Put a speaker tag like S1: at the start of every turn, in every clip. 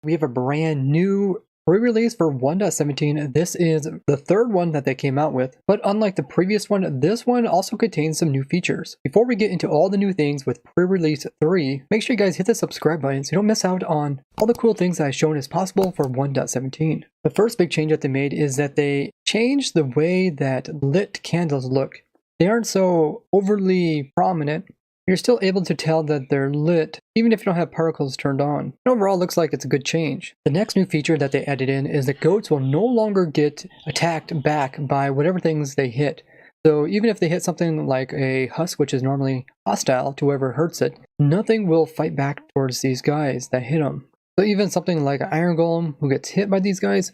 S1: we have a brand new pre-release for 1.17. This is the third one that they came out with, but unlike the previous one, this one also contains some new features. Before we get into all the new things with pre-release 3, make sure you guys hit the subscribe button so you don't miss out on all the cool things that I've shown as possible for 1.17. The first big change that they made is that they changed the way that lit candles look. They aren't so overly prominent. You're still able to tell that they're lit, even if you don't have particles turned on. It overall looks like it's a good change. The next new feature that they added in is that goats will no longer get attacked back by whatever things they hit. So even if they hit something like a husk, which is normally hostile to whoever hurts it, nothing will fight back towards these guys that hit them. So even something like an iron golem who gets hit by these guys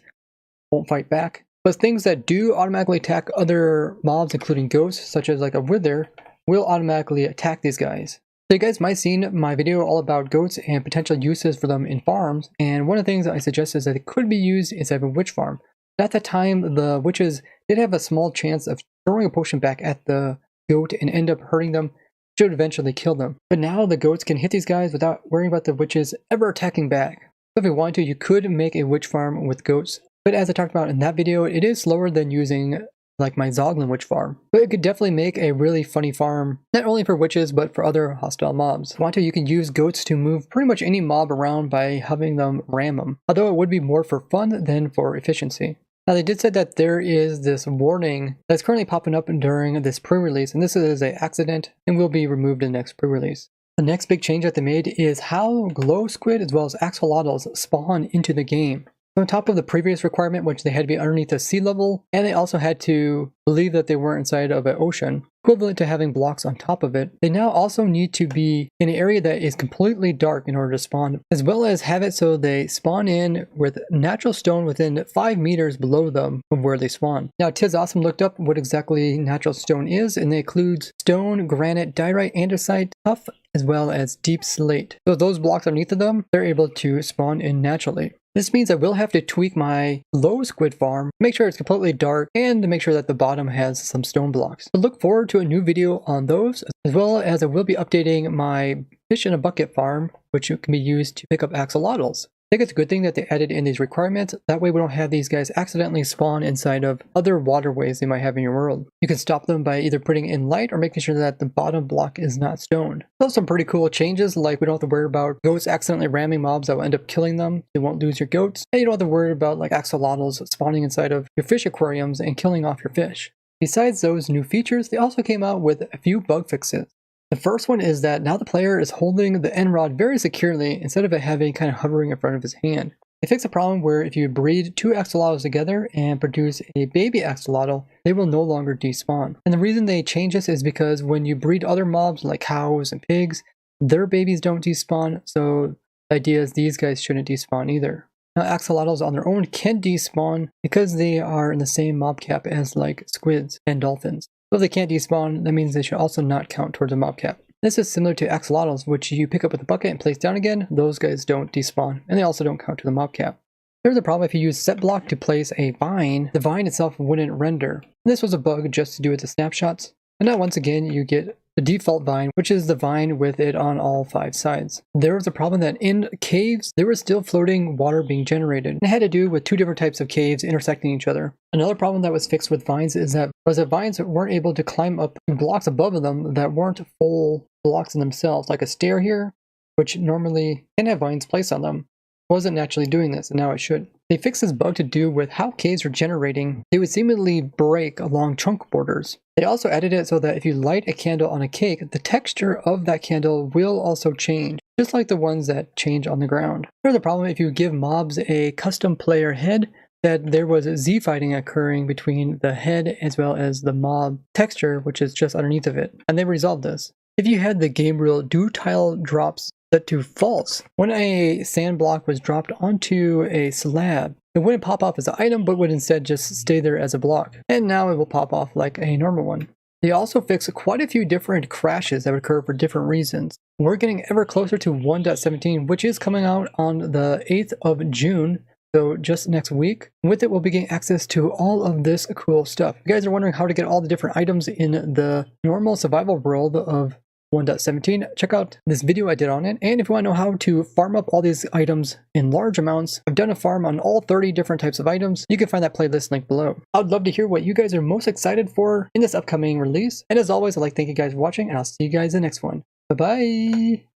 S1: won't fight back. But things that do automatically attack other mobs, including ghosts, such as like a wither, will automatically attack these guys. So you guys might have seen my video all about goats and potential uses for them in farms, and one of the things that I suggest is that it could be used inside of a witch farm. But at that time, the witches did have a small chance of throwing a potion back at the goat and end up hurting them, which would eventually kill them. But now the goats can hit these guys without worrying about the witches ever attacking back. So if you want to, you could make a witch farm with goats. But as I talked about in that video, it is slower than using like my Zoglin witch farm. But it could definitely make a really funny farm, not only for witches, but for other hostile mobs. If you want to, you can use goats to move pretty much any mob around by having them ram them, although it would be more for fun than for efficiency. Now they did say that there is this warning that's currently popping up during this pre-release, and this is an accident and will be removed in the next pre-release. The next big change that they made is how glow squid as well as axolotls spawn into the game. So on top of the previous requirement, which they had to be underneath the sea level, and they also had to believe that they weren't inside of an ocean, equivalent to having blocks on top of it, they now also need to be in an area that is completely dark in order to spawn, as well as have it so they spawn in with natural stone within 5 meters below them of where they spawn. Now TizAwesome looked up what exactly natural stone is, and it includes stone, granite, diorite, andesite, tuff, as well as deep slate. So those blocks underneath of them, they're able to spawn in naturally. This means I will have to tweak my glow squid farm, make sure it's completely dark, and to make sure that the bottom has some stone blocks. So look forward to a new video on those, as well as I will be updating my fish in a bucket farm, which can be used to pick up axolotls. I think it's a good thing that they added in these requirements. That way we don't have these guys accidentally spawn inside of other waterways they might have in your world. You can stop them by either putting in light or making sure that the bottom block is not stoned. So some pretty cool changes, like we don't have to worry about goats accidentally ramming mobs that will end up killing them. You won't lose your goats. And you don't have to worry about like axolotls spawning inside of your fish aquariums and killing off your fish. Besides those new features, they also came out with a few bug fixes. The first one is that now the player is holding the end rod very securely instead of it having kind of hovering in front of his hand. They fixed a problem where if you breed 2 axolotls together and produce a baby axolotl, they will no longer despawn. And the reason they change this is because when you breed other mobs like cows and pigs, their babies don't despawn, so the idea is these guys shouldn't despawn either. Now axolotls on their own can despawn because they are in the same mob cap as like squids and dolphins. So if they can't despawn, that means they should also not count towards a mob cap. This is similar to axolotls, which you pick up with a bucket and place down again. Those guys don't despawn, and they also don't count to the mob cap. There's a problem if you use set block to place a vine, the vine itself wouldn't render. And this was a bug just to do with the snapshots. And now once again, you get the default vine, which is the vine with it on all 5 sides. There was a problem that in caves, there was still floating water being generated. And it had to do with 2 different types of caves intersecting each other. Another problem that was fixed with vines is that vines weren't able to climb up blocks above them that weren't full blocks in themselves, like a stair here, which normally can have vines placed on them. It wasn't naturally doing this, and now it should. They fixed this bug to do with how caves were generating. They would seemingly break along chunk borders. They also added it so that if you light a candle on a cake, the texture of that candle will also change, just like the ones that change on the ground. There's a problem if you give mobs a custom player head, that there was Z fighting occurring between the head as well as the mob texture, which is just underneath of it. And they resolved this. If you had the game rule do tile drops set to false, when a sand block was dropped onto a slab, it wouldn't pop off as an item, but would instead just stay there as a block. And now it will pop off like a normal one. They also fixed quite a few different crashes that would occur for different reasons. We're getting ever closer to 1.17, which is coming out on the 8th of June. So just next week. With it, we'll be getting access to all of this cool stuff. If you guys are wondering how to get all the different items in the normal survival world of 1.17, check out this video I did on it. And if you want to know how to farm up all these items in large amounts, I've done a farm on all 30 different types of items. You can find that playlist link below. I would love to hear what you guys are most excited for in this upcoming release. And as always, I'd like to thank you guys for watching, and I'll see you guys in the next one. Bye-bye!